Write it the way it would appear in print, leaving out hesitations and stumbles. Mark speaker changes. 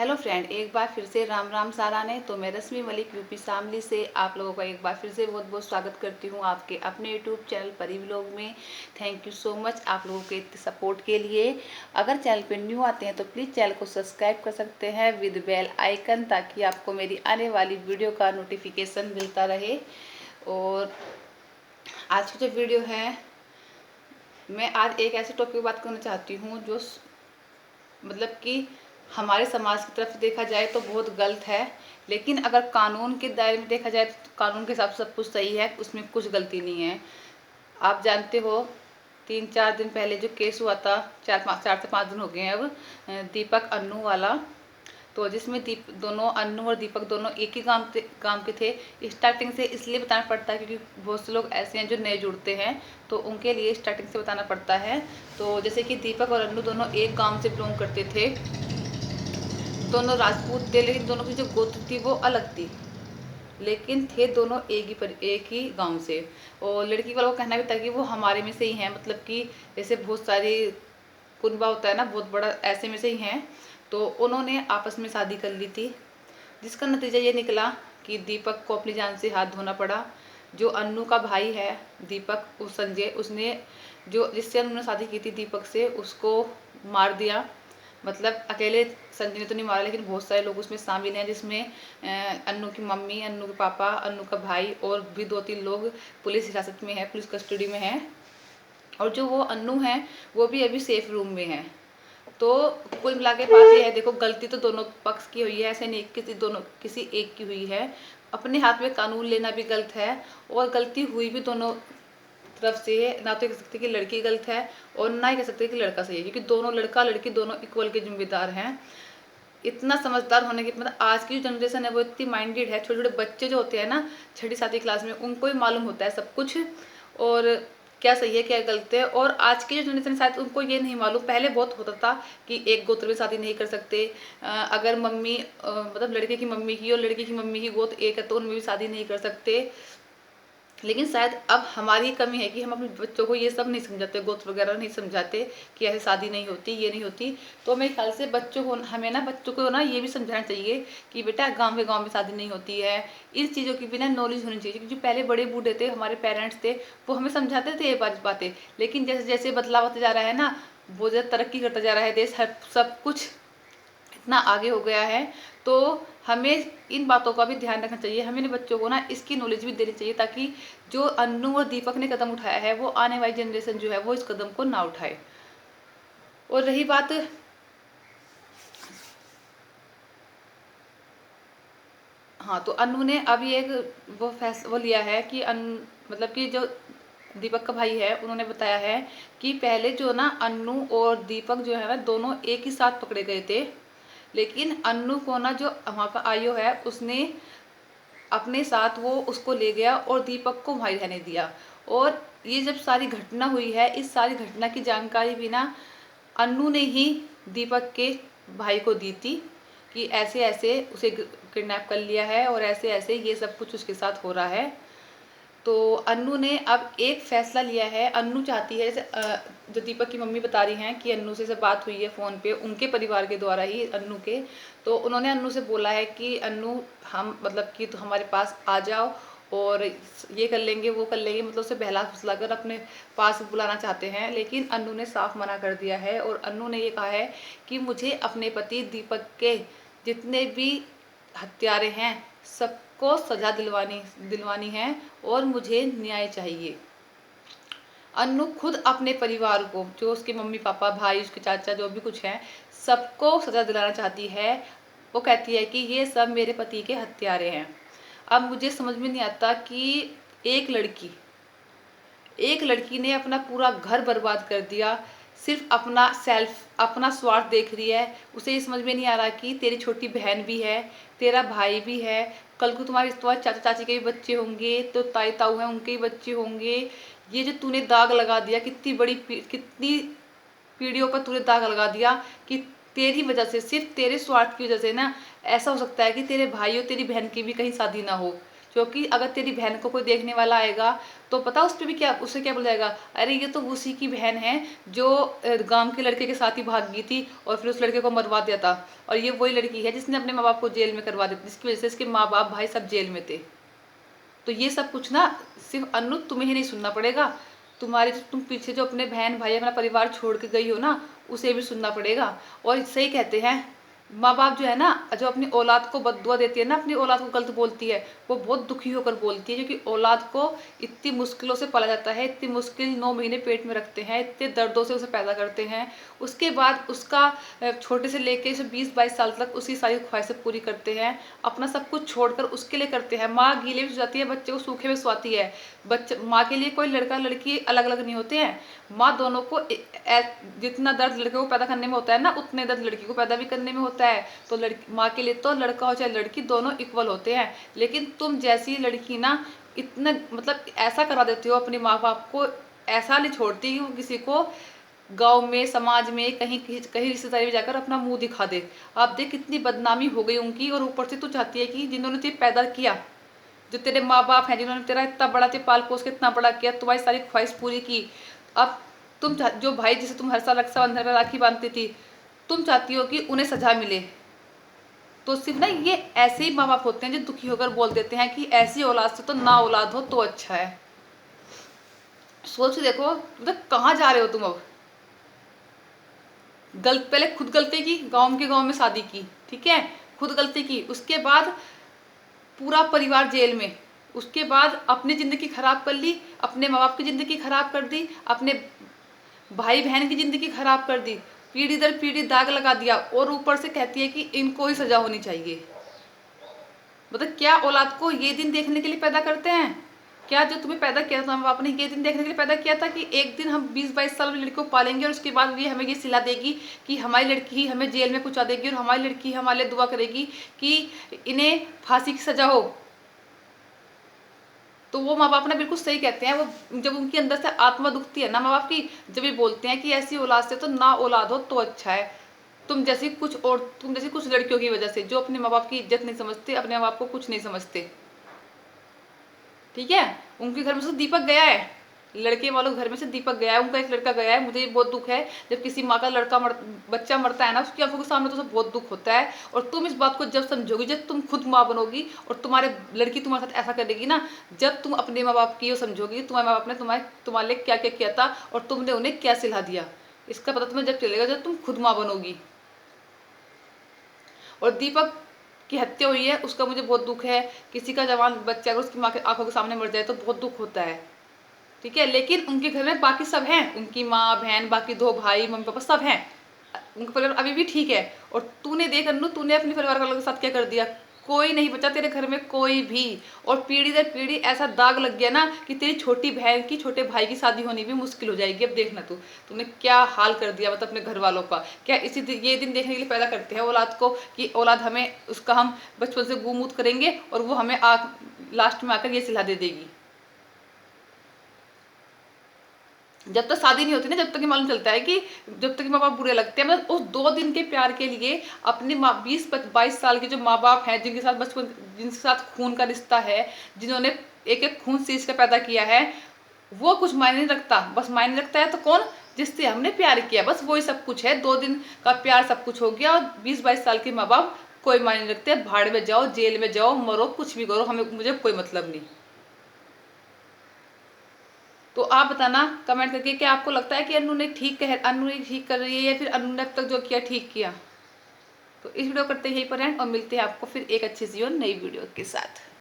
Speaker 1: Hello friend, एक बार फिर से राम राम सारा ने। तो मैं रश्मि मलिक यूपी शामली से आप लोगों का एक बार फिर से बहुत बहुत स्वागत करती हूँ आपके अपने यूट्यूब चैनल परी व्लॉग में। थैंक यू सो मच आप लोगों के सपोर्ट के लिए। अगर चैनल पे न्यू आते हैं तो प्लीज़ चैनल को सब्सक्राइब कर सकते हैं विद बेल आइकन, ताकि आपको मेरी आने वाली वीडियो का नोटिफिकेशन मिलता रहे। और आज की जो वीडियो है, मैं आज एक ऐसे टॉपिक पर बात करना चाहती हूँ जो मतलब कि हमारे समाज की तरफ से देखा जाए तो बहुत गलत है, लेकिन अगर कानून के दायरे में देखा जाए तो कानून के हिसाब से सब कुछ सही है, उसमें कुछ गलती नहीं है। आप जानते हो 3-4 दिन पहले जो केस हुआ था, 4 से 5 दिन हो गए हैं अब, दीपक अन्नू वाला। तो जिसमें दोनों अन्नू और दीपक दोनों एक ही गांव के थे। स्टार्टिंग से इसलिए बताना पड़ता है क्योंकि बहुत से लोग ऐसे हैं जो नए जुड़ते हैं, तो उनके लिए स्टार्टिंग से बताना पड़ता है। तो जैसे कि दीपक और अन्नू दोनों एक गांव से बिलोंग करते थे, दोनों राजपूत थे, लेकिन दोनों की जो गोत्र थी वो अलग थी, लेकिन थे दोनों एक ही गांव से। और लड़की वालों का कहना भी था कि वो हमारे में से ही हैं, मतलब कि जैसे बहुत सारी कुनबा होता है ना, बहुत बड़ा, ऐसे में से ही हैं। तो उन्होंने आपस में शादी कर ली थी, जिसका नतीजा ये निकला कि दीपक को अपनी जान से हाथ धोना पड़ा। जो अन्नू का भाई है दीपक, उस संजय, उसने जो जिससे उन्होंने शादी की थी दीपक से, उसको मार दिया। मतलब अकेले संजय ने तो नहीं मारा, लेकिन बहुत सारे लोग उसमें शामिल हैं, जिसमें अन्नू की मम्मी, अन्नू के पापा, अन्नू का भाई और भी 2-3 लोग पुलिस हिरासत में है, पुलिस कस्टडी में है। और जो वो अन्नू है वो भी अभी सेफ रूम में है। तो कुल मिला के बात यह है, देखो गलती तो दोनों पक्ष की हुई है, ऐसे नहीं किसी एक की हुई है। अपने हाथ में कानून लेना भी गलत है, और गलती हुई भी दोनों तरफ से है। ना तो कह सकते कि लड़की गलत है और ना ही कह सकते कि लड़का सही है, क्योंकि दोनों, लड़का लड़की दोनों इक्वल के जिम्मेदार हैं। इतना समझदार होने की, मतलब आज की जो जनरेशन है वो इतनी माइंडेड है। छोटे छोटे बच्चे जो होते हैं ना, 6ठी-7ठी क्लास में, उनको ही मालूम होता है सब कुछ, और क्या सही है क्या गलत है। और आज की जो जनरेशन शायद उनको ये नहीं मालूम। पहले बहुत होता था कि एक गोत्र में शादी नहीं कर सकते, अगर मम्मी मतलब लड़के की मम्मी की और लड़की की मम्मी की गोत्र एक है तो उनमें भी शादी नहीं कर सकते। लेकिन शायद अब हमारी कमी है कि हम अपने बच्चों को ये सब नहीं समझाते, गोत्र वगैरह नहीं समझाते कि ऐसे शादी नहीं होती, ये नहीं होती। तो मेरे ख्याल से बच्चों को, हमें ना बच्चों को ना ये भी समझाना चाहिए कि बेटा गांव में शादी नहीं होती है। इस चीज़ों की भी ना नॉलेज होनी चाहिए, क्योंकि जो पहले बड़े बूढ़े थे, हमारे पेरेंट्स थे, वो हमें समझाते थे ये बातें। लेकिन जैसे जैसे बदलाव होता जा रहा है ना, बहुत ज़्यादा तरक्की करता जा रहा है देश, हर सब कुछ इतना आगे हो गया है, तो हमें इन बातों का भी ध्यान रखना चाहिए। हमें इन बच्चों को ना इसकी नॉलेज भी देनी चाहिए, ताकि जो अन्नू और दीपक ने कदम उठाया है, वो आने वाली जनरेशन जो है वो इस कदम को ना उठाए। और रही बात, हाँ, तो अन्नू ने अभी एक वो लिया है कि मतलब कि जो दीपक का भाई है, उन्होंने बताया है कि पहले जो ना अन्नू और दीपक जो है ना, दोनों एक ही साथ पकड़े गए थे। लेकिन अन्नू को ना, जो वहाँ का आईओ है, उसने अपने साथ वो उसको ले गया और दीपक को वहीं रहने दिया। और ये जब सारी घटना हुई है, इस सारी घटना की जानकारी भी ना अन्नू ने ही दीपक के भाई को दी थी, कि ऐसे ऐसे उसे किडनैप कर लिया है और ऐसे ऐसे ये सब कुछ उसके साथ हो रहा है। तो अन्नू ने अब एक फैसला लिया है। अन्नू चाहती है, जैसे जो दीपक की मम्मी बता रही हैं कि अन्नू से बात हुई है फ़ोन पे, उनके परिवार के द्वारा ही अन्नू के। तो उन्होंने अन्नू से बोला है कि अन्नू, हम मतलब कि तो हमारे पास आ जाओ और ये कर लेंगे वो कर लेंगे, मतलब उसे बहला फुसला कर अपने पास बुलाना चाहते हैं। लेकिन अन्नू ने साफ मना कर दिया है, और अन्नू ने ये कहा है कि मुझे अपने पति दीपक के जितने भी हत्यारे हैं सबको सजा दिलवानी दिलवानी है, और मुझे न्याय चाहिए। अन्नू खुद अपने परिवार को, जो उसके मम्मी पापा, भाई, उसके चाचा, जो भी कुछ है, सबको सजा दिलाना चाहती है। वो कहती है कि ये सब मेरे पति के हत्यारे हैं। अब मुझे समझ में नहीं आता कि एक लड़की एक लड़की ने अपना पूरा घर बर्बाद कर दिया, सिर्फ अपना स्वार्थ देख रही है। उसे ये समझ में नहीं आ रहा कि तेरी छोटी बहन भी है, तेरा भाई भी है, कल को तुम्हारे चाचा चाची के भी बच्चे होंगे, तो ताई ताऊ हैं उनके भी बच्चे होंगे। ये जो तूने दाग लगा दिया, कितनी पीढ़ियों पर तूने दाग लगा दिया, कि तेरी वजह से, सिर्फ तेरे स्वार्थ की वजह से ना, ऐसा हो सकता है कि तेरे भाई और तेरी बहन की भी कहीं शादी ना हो, क्योंकि अगर तेरी बहन को कोई देखने वाला आएगा तो पता उस पर भी क्या, उससे क्या बोला जाएगा, अरे ये तो उसी की बहन है जो गांव के लड़के के साथ ही भाग गई थी और फिर उस लड़के को मरवा दिया था, और ये वही लड़की है जिसने अपने माँ बाप को जेल में करवा दिया, जिसकी वजह से इसके माँ बाप भाई सब जेल में थे। तो ये सब कुछ ना सिर्फ अनु तुम्हें ही नहीं सुनना पड़ेगा, तुम्हारे जो तुम पीछे जो अपने बहन भाई अपना परिवार छोड़ के गई हो ना, उसे भी सुनना पड़ेगा। और सही कहते हैं माँ बाप जो है ना, जो अपनी औलाद को बद्दुआ देती है ना, अपनी औलाद को गलत बोलती है, वो बहुत दुखी होकर बोलती है, क्योंकि औलाद को इतनी मुश्किलों से पाला जाता है, इतनी मुश्किल 9 महीने पेट में रखते हैं, इतने दर्दों से उसे पैदा करते हैं, उसके बाद उसका छोटे से लेके इसे 20-22 साल तक उसकी सारी ख्वाहिशें पूरी करते हैं, अपना सब कुछ छोड़कर उसके लिए करते हैं। माँ गीले में सो जाती है, बच्चे को सूखे में सुलाती है। बच्चे माँ के लिए कोई लड़का लड़की अलग अलग नहीं होते हैं, माँ दोनों को जितना दर्द लड़के को पैदा करने में होता है ना, उतने दर्द लड़की को पैदा भी करने में होता है। तो लड़की माँ के लिए तो लड़का हो चाहे लड़की, दोनों इक्वल होते हैं। लेकिन तुम जैसी लड़की ना इतना मतलब ऐसा करा देते हो अपने माँ बाप को, ऐसा नहीं छोड़ती कि वो किसी को गांव में समाज में कहीं कहीं रिश्तेदारी में जाकर अपना मुंह दिखा दे। आप देख कितनी बदनामी हो गई उनकी, और ऊपर से तू चाहती है कि जिन्होंने तुझे पैदा किया, जो तेरे माँ बाप हैं, जिन्होंने तेरा इतना बड़ा ते पाल पोस के इतना बड़ा किया, तुम्हारी सारी ख्वाहिश पूरी की, अब तुम जो भाई जिसे तुम हर साल रक्षाबंधन पर राखी बांधती थी, तुम चाहती हो कि उन्हें सजा मिले। तो सिर्फ ना ये ऐसे ही माँ बाप होते हैं जो दुखी होकर बोल देते हैं कि ऐसी औलाद से तो ना औलाद हो तो अच्छा है। सोच देखो मतलब कहाँ जा रहे हो तुम अब। पहले खुद गलती की, गांव में शादी की, ठीक है, खुद गलती की, उसके बाद पूरा परिवार जेल में, उसके बाद अपनी जिंदगी खराब कर ली, अपने माँ बाप की जिंदगी खराब कर दी, अपने भाई बहन की जिंदगी खराब कर दी, पीढ़ी दर पीढ़ी दाग लगा दिया, और ऊपर से कहती है कि इनको ही सजा होनी चाहिए। मतलब क्या औलाद को ये दिन देखने के लिए पैदा करते हैं? क्या जो तुम्हें पैदा किया था माँ बाप ने ये दिन देखने के लिए पैदा किया था कि एक दिन हम 20-22 साल में लड़की को पालेंगे और उसके बाद ये हमें ये सिला देगी कि हमारी लड़की ही हमें जेल में पहुंचा देगी और हमारी लड़की हमारे लिए दुआ करेगी कि इन्हें फांसी की सजा हो? तो वो माँ बाप ना बिल्कुल सही कहते हैं, वो जब उनके अंदर से आत्मा दुखती है ना माँ बाप की, जब ये बोलते हैं कि ऐसी औलाद से तो ना औलाद हो तो अच्छा है। तुम जैसी कुछ लड़कियों की वजह से जो अपने माँ बाप की इज्जत नहीं समझते, अपने माँ बाप को कुछ नहीं समझते, ठीक है। उनके घर में से दीपक गया है, लड़के वालों घर में से दीपक गया है, उनका एक लड़का गया है। मुझे ये बहुत दुख है, जब किसी माँ का बच्चा मरता है ना, उसकी आंखों के सामने तो सब बहुत दुख होता है। और तुम इस बात को जब समझोगी, जब तुम खुद माँ बनोगी और तुम्हारे लड़की तुम्हारे साथ ऐसा करेगी ना, जब तुम अपने माँ बाप की समझोगी, तुम्हारे माँ बाप ने तुम्हारे लिए क्या क्या किया था और तुमने उन्हें क्या सिला दिया, इसका पता तुम्हें जब चलेगा जब तुम खुद माँ बनोगी। और दीपक की हत्या हुई है, उसका मुझे बहुत दुख है। किसी का जवान बच्चा अगर उसकी माँ के आंखों के सामने मर जाए तो बहुत दुख होता है, ठीक है। लेकिन उनके घर में बाकी सब हैं, उनकी माँ बहन, बाकी 2 भाई, मम्मी पापा सब हैं, उनका परिवार अभी भी ठीक है। और तूने देख अन्नू, तूने अपने परिवार वालों के साथ क्या कर दिया, कोई नहीं बचा तेरे घर में, कोई भी। और पीढ़ी दर पीढ़ी ऐसा दाग लग गया ना कि तेरी छोटी बहन की, छोटे भाई की शादी होनी भी मुश्किल हो जाएगी। अब देखना तूने क्या हाल कर दिया, मतलब अपने घर वालों का। क्या ये दिन देखने के लिए पैदा करते हैं औलाद को कि औलाद हमें उसका हम बचपन से गुमूत करेंगे और वो हमें लास्ट में आकर ये सिला दे देगी। जब तक शादी नहीं होती ना, जब तक ये मालूम चलता है कि जब तक माँ बाप बुरे लगते हैं, मतलब उस 2 दिन के प्यार के लिए अपने 20-22 साल के जो माँ बाप हैं, जिनके साथ बचपन, जिनके साथ खून का रिश्ता है, जिन्होंने एक एक खून सींच कर पैदा किया है, वो कुछ मायने नहीं रखता। बस मायने रखता है तो कौन, जिससे हमने प्यार किया, बस वही सब कुछ है। 2 दिन का प्यार सब कुछ हो गया। और 20-22 साल के माँ बाप कोई मायने नहीं रखते, भाड़ में जाओ, जेल में जाओ, मरो, कुछ भी करो, मुझे कोई मतलब नहीं। तो आप बताना कमेंट करके, क्या आपको लगता है कि अनु ने ठीक कर रही है, या फिर अनु ने अब तक जो किया ठीक किया? तो इस वीडियो करते हैं यहीं पर एंड, और मिलते हैं आपको फिर एक अच्छी सी और नई वीडियो के साथ।